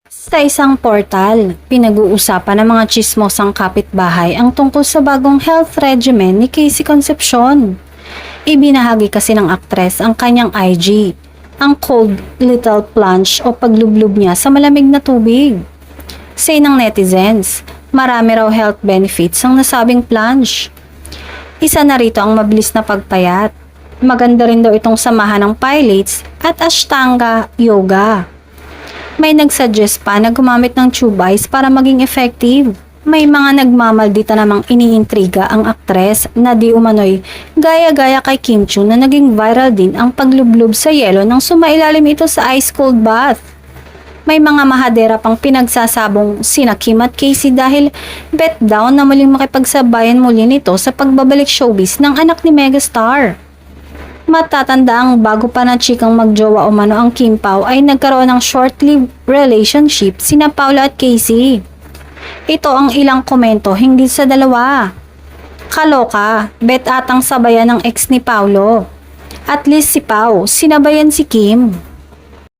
Sa isang portal, pinag-uusapan ng mga tsismosang kapitbahay ang tungkol sa bagong health regimen ni Casey Concepcion. Ibinahagi kasi ng aktres ang kanyang IG, ang cold little plunge o paglublob niya sa malamig na tubig. Say ng netizens, marami raw health benefits ang nasabing plunge. Isa na rito ang mabilis na pagpayat. Maganda rin daw itong samahan ng pilates at ashtanga yoga. May nagsuggest pa na gumamit ng tube ice para maging effective. May mga nagmamaldita namang iniintriga ang aktres na di umano'y gaya-gaya kay Kim Chiu na naging viral din ang paglublob sa yelo nang sumailalim ito sa ice cold bath. May mga mahadera pang pinagsasabong sina Kim at Casey dahil bet down na muling makipagsabayan muli nito sa pagbabalik showbiz ng anak ni megastar. Matatanda ang bago pa na chikang magjowa umano ang Kim Pao ay nagkaroon ng short-lived relationship sina Paula at Casey. Ito ang ilang komento hinggil sa dalawa. Kaloka, bet atang sabayan ng ex ni Paulo. At least si Pao, sinabayan si Kim.